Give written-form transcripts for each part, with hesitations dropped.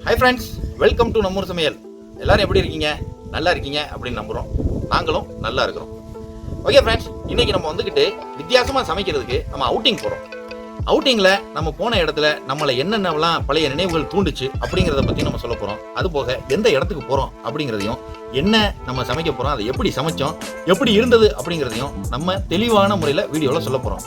Hi friends, welcome to நம்மூர் சமையல். எல்லாரும் எப்படி இருக்கீங்க? நல்லா இருக்கீங்க அப்படின்னு நம்புகிறோம். நாங்களும் நல்லா இருக்கிறோம். ஓகே ஃப்ரெண்ட்ஸ், இன்னைக்கு நம்ம வந்துக்கிட்டு வித்தியாசமாக சமைக்கிறதுக்கு நம்ம அவுட்டிங் போகிறோம். அவுட்டிங்கில் நம்ம போன இடத்துல நம்மளை என்னென்னலாம் பழைய நினைவுகள் தூண்டுச்சு அப்படிங்கிறத பற்றி நம்ம சொல்ல போகிறோம். அதுபோக எந்த இடத்துக்கு போகிறோம் அப்படிங்கிறதையும், என்ன நம்ம சமைக்க போகிறோம், அதை எப்படி சமைச்சோம், எப்படி இருந்தது அப்படிங்கிறதையும் நம்ம தெளிவான முறையில் வீடியோவில் சொல்ல போகிறோம்.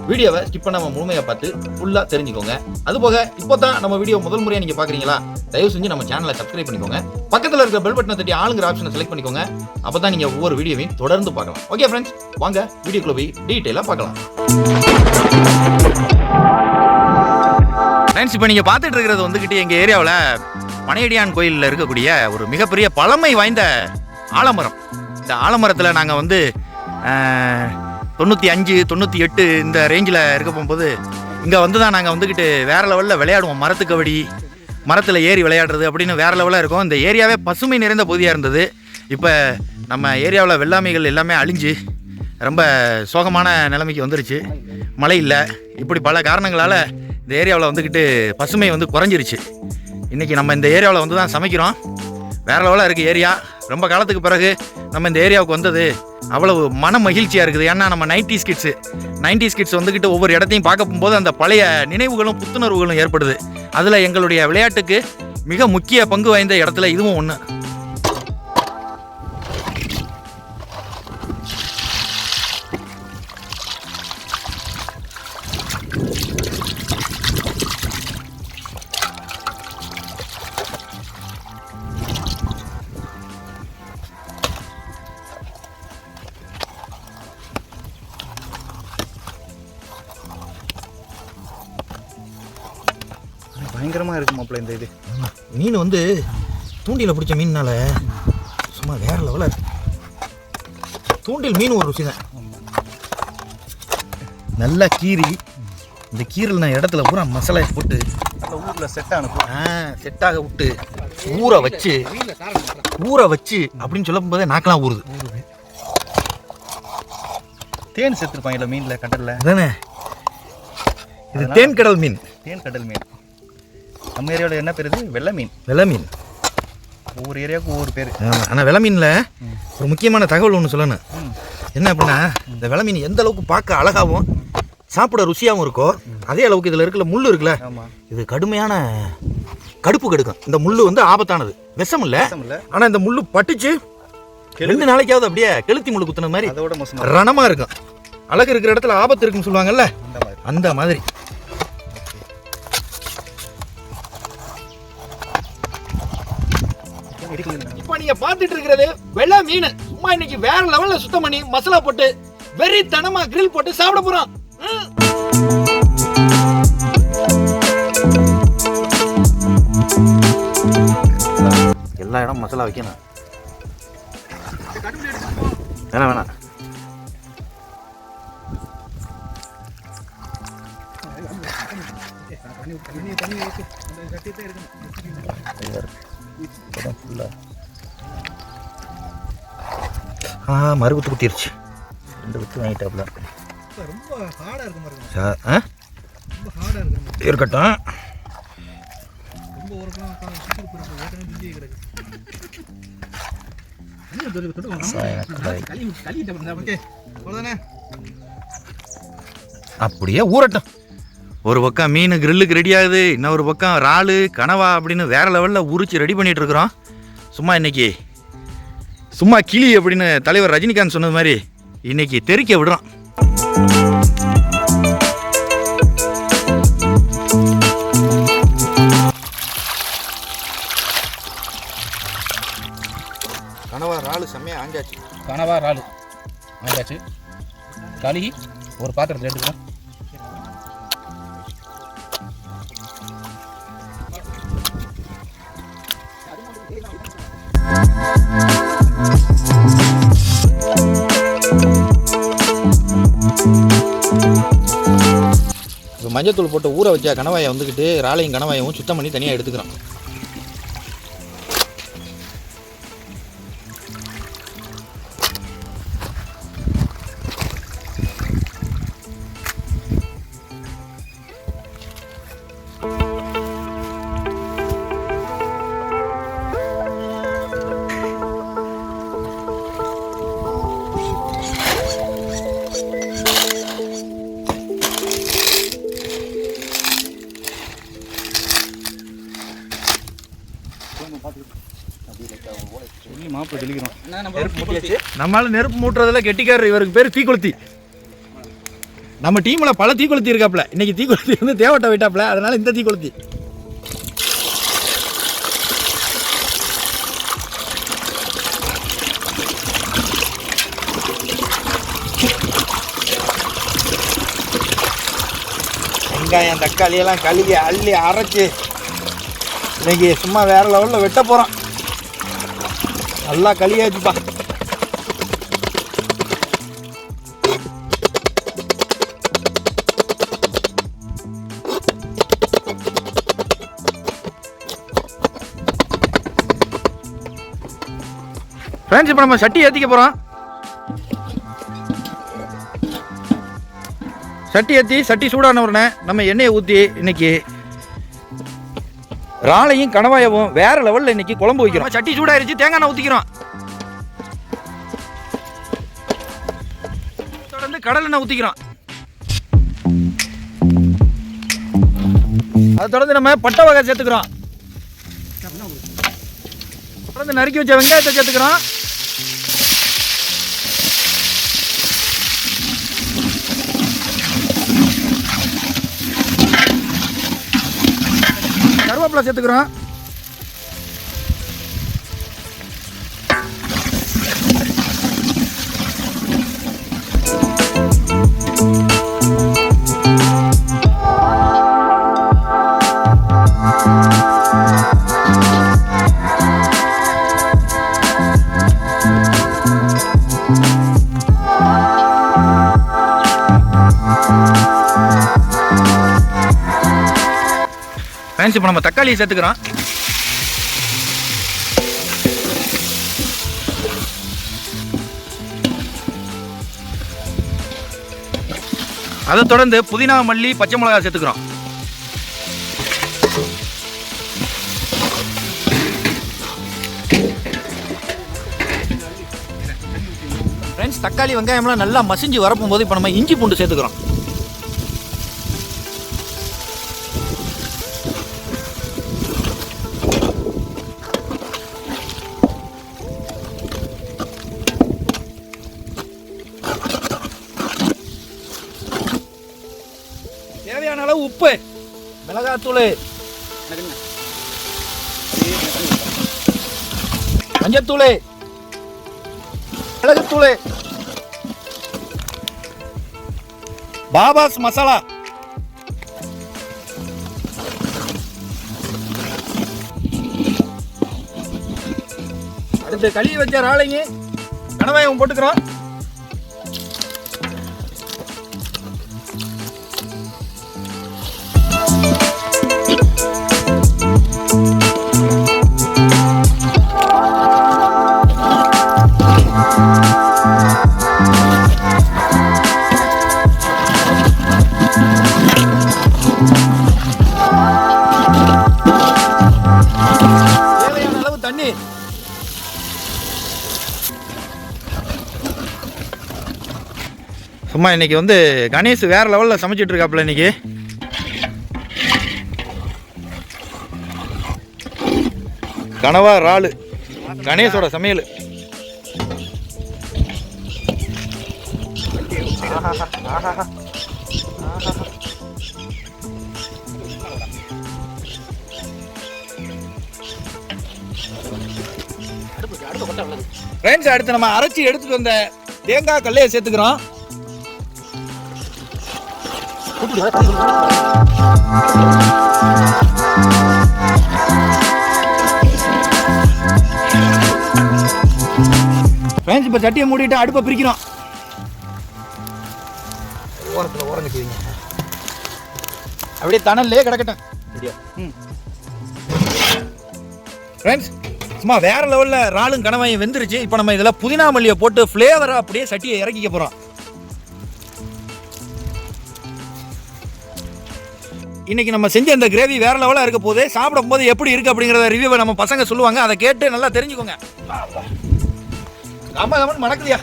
வீடியோவை ஸ்கிப் பண்ணாமல் முழுமையாக பார்த்து ஃபுல்லாக தெரிஞ்சுக்கோங்க. அதுபோக இப்போ தான் நம்ம வீடியோ முதல் முறையாக நீங்கள் பார்க்குறீங்களா, தயவு செஞ்சு நம்ம சேனலை சப்ஸ்கிரைப் பண்ணிக்கோங்க. பக்கத்தில் இருக்கிற பெல் பட்டனை தட்டி ஆளுங்கிற ஆப்ஷனை செலக்ட் பண்ணிக்கோங்க. அப்போ தான் நீங்கள் ஒவ்வொரு வீடியோவையும் தொடர்ந்து பார்க்கலாம். ஓகே ஃப்ரெண்ட்ஸ், வாங்க வீடியோக்குள்ள போய் டீட்டெயிலாக பார்க்கலாம். ஃப்ரெண்ட்ஸ், இப்போ நீங்கள் பார்த்துட்டு இருக்கிறது வந்துக்கிட்டு எங்கள் ஏரியாவில் மனையடியான் கோயிலில் இருக்கக்கூடிய ஒரு மிகப்பெரிய பழமை வாய்ந்த ஆலமரம். இந்த ஆலமரத்தில் நாங்கள் வந்து 95, 98 இந்த ரேஞ்சில் இருக்க போகும்போது இங்கே வந்து தான் நாங்கள் வந்துக்கிட்டு வேறு லெவலில் விளையாடுவோம். மரத்துக்கபடி, மரத்தில் ஏறி விளையாடுறது அப்படின்னு வேறு லெவலில் இருக்கும். இந்த ஏரியாவே பசுமை நிறைந்த பகுதியாக இருந்தது. இப்போ நம்ம ஏரியாவில் வெள்ளாமைகள் எல்லாமே அழிஞ்சு ரொம்ப சோகமான நிலைமைக்கு வந்துருச்சு. மழை இல்லை, இப்படி பல காரணங்களால் இந்த ஏரியாவில் வந்துக்கிட்டு பசுமை வந்து குறைஞ்சிருச்சு. இன்றைக்கி நம்ம இந்த ஏரியாவில் வந்து தான் சமைக்கிறோம். வேறு லெவலாக இருக்குது ஏரியா. ரொம்ப காலத்துக்கு பிறகு நம்ம இந்த ஏரியாவுக்கு வந்தது அவ்வளவு மன மகிழ்ச்சியாக இருக்குது. ஏன்னா நம்ம 90s கிட்ஸ் வந்துக்கிட்டு ஒவ்வொரு இடத்தையும் பார்க்க போகும்போது அந்த பழைய நினைவுகளும் புத்துணர்வுகளும் ஏற்படுது. அதில் எங்களுடைய விளையாட்டுக்கு மிக முக்கிய பங்கு வாய்ந்த இடத்துல இதுவும் ஒன்று. பயங்கரமாக இருக்கு மாப்பிள்ள இந்த இது மீன். வந்து தூண்டியில் பிடிச்ச மீன்னால சும்மா வேற லெவலில் இருக்கு. தூண்டில் மீன் ஒரு ருசி தான். நல்லா கீரி, இந்த கீரல் இடத்துல பூரா மசாலா போட்டு ஊரில் செட்டாக விட்டு ஊற வச்சு அப்படின்னு சொல்லும் போதே நாக்கெல்லாம் ஊறுது. தேன் செத்துருப்பாங்க மீனில், கடலில் அதானே. இது தேன் கடல் மீன். நம்ம ஏரியாவில் என்ன பேர்? இது வெள்ளை மீன். ஒவ்வொரு ஏரியாவுக்கும் ஒவ்வொரு பேர். ஆனால் வெள்ளை மீனில் ஒரு முக்கியமான தகவல் ஒன்று சொல்லணும். என்ன அப்படின்னா, இந்த வெள்ளை மீன் எந்த அளவுக்கு பார்க்க அழகாகவும் சாப்பிட ருசியாகவும் இருக்கோ, அதே அளவுக்கு இதில் இருக்கிற முள் இருக்குல்ல, இது கடுமையான கடுப்பு கெடுக்கும். இந்த முள் வந்து ஆபத்தானது, விஷம் இல்லை. ஆனால் இந்த முள் பட்டுச்சு 2 நாளைக்காவது அப்படியே கெளுத்தி முள் குத்துன மாதிரி அதோட ரணமாக இருக்கும். அழகு இருக்கிற இடத்துல ஆபத்து இருக்குன்னு சொல்லுவாங்கல்ல, அந்த மாதிரி. இப்ப நீங்க பாத்துட்டு இருக்கிறது வெள்ளை மீன். சும்மா இன்னைக்கு வேற லெவல்ல சுத்தம் பண்ணி மசாலா போட்டு வெறித்தனமா கிரில் போட்டு சாப்பிட போறோம். எல்லா இடம் மசாலா வைக்கணும். வேணாம் மறுபத்து குத்திருச்சு. 2 வித்து வாங்கிட்டாப்ல. இருக்கட்டும். அப்படியே ஊறட்டும். ஒரு பக்கம் மீன் கிரில்லுக்கு ரெடி ஆகுது, இன்னொரு பக்கம் இறாலு, கனவா அப்படின்னு வேற லெவலில் உரிச்சு ரெடி பண்ணிட்டு இருக்கிறோம். சும்மா இன்னைக்கு சும்மா கிளி அப்படின்னு தலைவர் ரஜினிகாந்த் சொன்னது மாதிரி இன்னைக்கு தெறிக்க விடுறோம். கனவா இறாலு செம்மையாக ஆஞ்சாச்சு. கழுகி ஒரு பாத்திரத்தில் எடுத்துக்கலாம். மஞ்சத்தூள் போட்டு ஊற வச்ச கணவாயை வந்துக்கிட்டு இறாலையும் கணவாயும் சுத்தம் பண்ணி தனியாக எடுத்துக்கிறோம். நம்மளால நெருப்பு மூட்டுறதுல கெட்டிக்காரர். இவருக்கு பேர் தீக்குளுத்தி. நம்ம டீம்ல பல தீக்குளுத்தி இருக்காப்ல. இன்னைக்கு தீக்குளுத்தி வந்து தேவட்ட விட்டாப்ல, அதனால இந்த தீக்குளுத்தி. வெங்காயம் தக்காளி எல்லாம் கழுவி அள்ளி அரைச்சி இன்னைக்கு சும்மா வேற லெவலில் வெட்ட போகிறோம். நல்லா கழுவியாச்சுப்பா. ஃப்ரெண்ட்ஸ், இப்போ நம்ம சட்டி ஏற்றிக்க போகிறோம். சட்டி ஏற்றி சட்டி சூடான உடனே நம்ம எண்ணெயை ஊற்றி இன்னைக்கு இறாலையும் கணவாயவும் வேற லெவலில் இன்னைக்கு குழம்பு வைக்கிறோம். சட்டி சூடாயிருச்சு, தேங்காய் எண்ணெய் ஊற்றிக்கிறோம். தொடர்ந்து கடல் எண்ணெய் ஊற்றிக்கிறோம். அதை தொடர்ந்து நம்ம பட்டை வகை சேர்த்துக்கிறோம். தொடர்ந்து நறுக்கி வச்ச வெங்காயத்தை சேர்த்துக்கிறோம். கருவேப்பிலை சேர்த்துக்கிறோம். இப்போ நம்ம தக்காளியை சேர்த்துக்கிறோம். அதை தொடர்ந்து புதினா, மல்லி, பச்சை மிளகாய் சேர்த்துக்கிறோம். ஃப்ரெண்ட்ஸ், தக்காளி வெங்காயம்லாம் நல்லா மசிஞ்சு வரப்போகும்போது இப்போ நம்ம இஞ்சி பூண்டு சேர்த்துக்கிறோம். தேவையான அளவு உப்பு, மிளகாத்தூள், மஞ்சத்தூள், மிளகுத்தூள், பாபாஸ் மசாலா, அடுத்து கழுவி வச்ச இறாலைங்க கணவாயம் போட்டுக்கிறோம். சும்மா இன்னைக்கு வந்து கணேஷ் வேற லெவலில் சமைச்சிட்டு இருக்காப்புல. இன்னைக்கு கனவா இறாலு கணேஷோட சமையல். ஃப்ரெண்ட்ஸ், அடுத்து நம்ம அரைச்சி எடுத்துட்டு வந்த தேங்காய் கல்லையை சேர்த்துக்கிறோம். ஃப்ரெண்ட்ஸ், இப்போ சட்டியை மூடிட்டு அடுப்பை பிரிக்கிறோம். ஓரத்தில் ஓரங்கட்டிங்க, அப்படியே தணல்லே கிடக்கட்டும். ஃப்ரெண்ட்ஸ், சும்மா வேற லெவலில் இறாலும் கணவாயும் வெந்துருச்சு. இப்போ நம்ம இதில் புதினா மல்லியை போட்டு ஃப்ளேவராக அப்படியே சட்டியை இறக்கிக்க போகிறோம். இன்னைக்கு நம்ம செஞ்ச இந்த கிரேவி வேற லெவலாக இருக்க போது. சாப்பிடும் போது எப்படி இருக்கு அப்படிங்கிறத ரிவ்யூவை நம்ம பசங்க சொல்லுவாங்க. அதை கேட்டு நல்லா தெரிஞ்சுக்கோங்க. ஆமா, மணக்கலையா?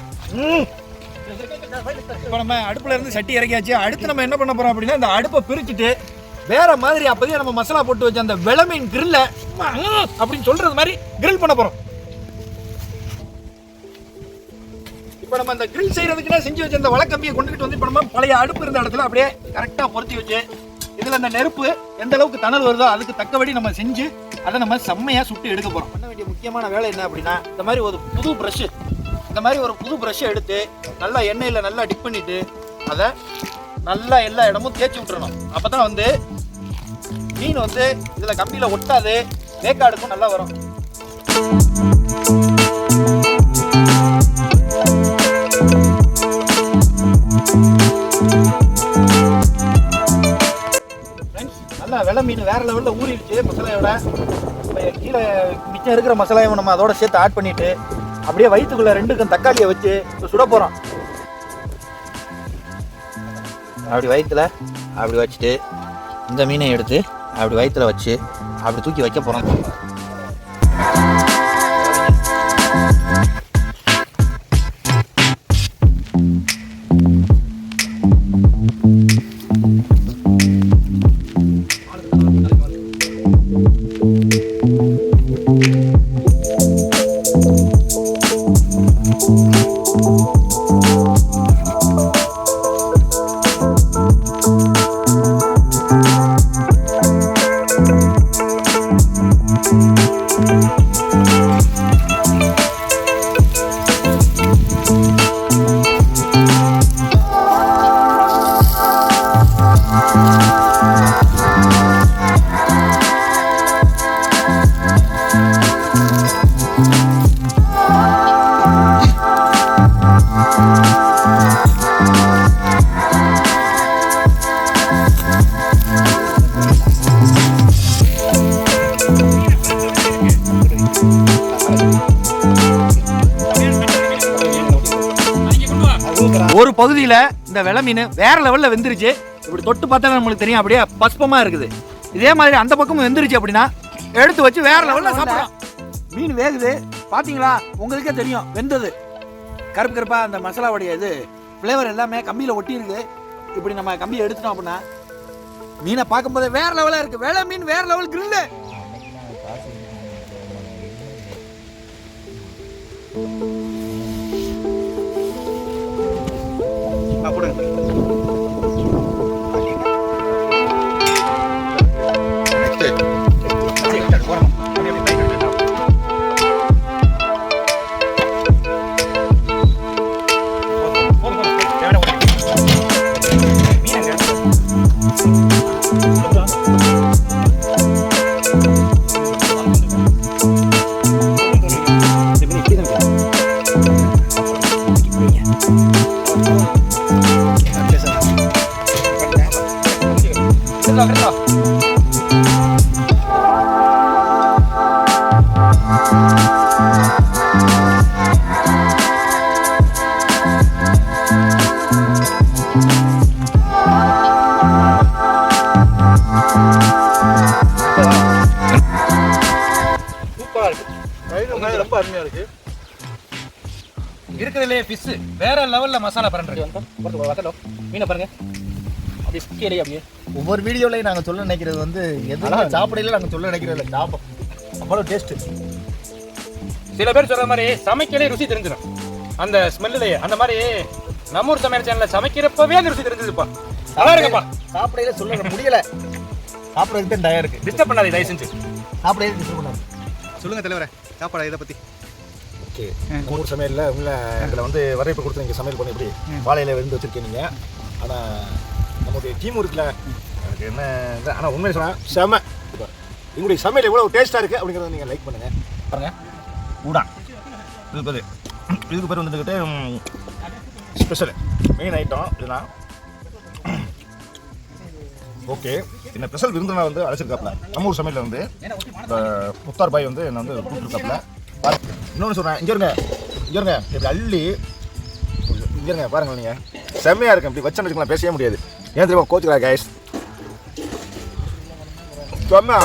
இப்போ நம்ம அடுப்புல இருந்து சட்டி இறக்கியாச்சு. அடுத்து நம்ம என்ன பண்ண போறோம் அப்படின்னா, இந்த அடுப்பை பிரிச்சுட்டு வேற மாதிரி அப்போதே நம்ம மசாலா போட்டு வச்ச அந்த வெலை மீன் கிரில்ல அப்படின்னு சொல்றது மாதிரி கிரில் பண்ண போறோம். இப்போ நம்ம அந்த கிரில் செய்யறதுக்குன்னே செஞ்சு வச்ச அந்த வழக்கம்பியை கொண்டுகிட்டு வந்து இப்போ நம்ம பழைய அடுப்பு இருந்த இடத்துல அப்படியே கரெக்டாக பொருத்தி வச்சு இதில் அந்த நெருப்பு எந்த அளவுக்கு தணல் வருதோ அதுக்கு தக்கபடி நம்ம செஞ்சு அதை நம்ம செம்மையாக சுட்டு எடுக்க போகிறோம். பண்ண வேண்டிய முக்கியமான வேலை என்ன அப்படின்னா, இந்த மாதிரி ஒரு புது ப்ரஷ்ஷை எடுத்து நல்லா எண்ணெயில் நல்லா டிப் பண்ணிட்டு அதை நல்லா எல்லா இடமும் தேய்ச்சி விட்டுறணும். அப்போ தான் வந்து மீன் வந்து இதில் கம்பியில் ஒட்டாது, வேக்காடுக்கும் நல்லா வரும். நல்லா வெலை மீன் வேற லெவலில் ஊறிடுச்சு மசாலாவோட. கீழே மிச்சம் இருக்கிற மசாலாவை நம்ம அதோட சேர்த்து ஆட் பண்ணிட்டு அப்படியே வயிற்றுக்குள்ள 2 தக்காளியை வச்சு சுட போகிறோம். அப்படி வயிற்றுல அப்படி வச்சுட்டு இந்த மீனை எடுத்து அப்படி வயிற்றுல வச்சு அப்படி தூக்கி வைக்க போகிறோம். ஒரு பகுதியில் இந்த வெலை மீன் வேற லெவலில் வெந்துருச்சு. இப்படி தொட்டு பார்த்தா நம்மளுக்கு தெரியும், அப்படியே பஸ்பமாக இருக்குது. இதே மாதிரி அந்த பக்கமும் வெந்துருச்சு அப்படின்னா எடுத்து வச்சு வேற லெவலில் சாப்பிடலாம். மீன் வேகுது பார்த்தீங்களா, உங்களுக்கே தெரியும் வெந்தது. கருப்பு கருப்பாக அந்த மசாலாவுடைய இது ஃப்ளேவர் எல்லாமே கம்பியில் ஒட்டி இருக்குது. இப்படி நம்ம கம்பியை எடுத்துட்டோம் அப்படின்னா மீனை பார்க்கும்போது வேற லெவலாக இருக்குது. வெலை மீன் வேற லெவல் கிரில்லு. ரொம்ப அருமையா இருக்கு. இருக்கிறதுலே ஃபிஷ் வேற லெவல்ல மசாலா பண்றது. மீனை பாருங்க, அப்படியே அப்படியே ஒவ்வொரு வீடியோலையும் நாங்கள் சொல்ல நினைக்கிறது வந்து எதுவும் சாப்பிடையில நாங்கள் சொல்ல நினைக்கிறது இல்லை, சாப்பிடும் அவ்வளோ டேஸ்ட்டு. சில பேர் சொல்ற மாதிரி சமைக்கலே ருசி தெரிஞ்சிடும் அந்த ஸ்மெல்லுலையே. அந்த மாதிரி நம்ம ஊர் சமையல் சேனல்ல சமைக்கிறப்பவே அந்த ருசி தெரிஞ்சதுப்பா. நல்லா இருக்குப்பா. சாப்பிடையில சொல்ல முடியல, சாப்பிட்றதுக்கு தான் டயம் இருக்கு. டிஸ்டர்ப் பண்ணாது தயவு செஞ்சு. சாப்பிடையில டிஸ்டர்ப் பண்ணாது. சொல்லுங்க தலைவரே, சாப்பாடு இதை பற்றி. ஓகே, ஊர் சமையலில் உங்களை இதில் வந்து வரவேற்பு கொடுத்து நீங்கள் சமையல் பண்ணி எப்படி வாழையில விருந்து வச்சுருக்கீங்க நீங்கள். ஆனால் நம்மளுடைய டீம் இருக்குல்ல, எனக்கு என்ன ஆனால் உண்மையை சொன்னால் செம. எங்களுடைய சமையல் எவ்வளோ டேஸ்ட்டாக இருக்குது அப்படிங்கிறத நீங்கள் லைக் பண்ணுங்கள். பாருங்கள், ஊடா இதுக்கு பேர் வந்துக்கிட்டு ஸ்பெஷல் மெயின் ஐட்டம் இதுதான். ஓகே, என்ன ஸ்பெஷல் விருந்தினா வந்து அழைச்சிருக்காப்புல. நம்ம ஊர் சமையலில் வந்து முத்தார் பாய் வந்து என்னை வந்து கூப்பிட்டுருக்காப்புல. இன்னொன்று சொல்கிறேன், இங்கே இருங்க இப்படி அள்ளி இங்கே இருங்க பாருங்கள். நீங்கள் செம்மையாக இருக்கும். இப்படி வச்சேன்னு வச்சுக்கலாம், பேசவே முடியாது. ஏன் தெரியுமா, கோச்சுக்கிறா கைஸ் செம்ம.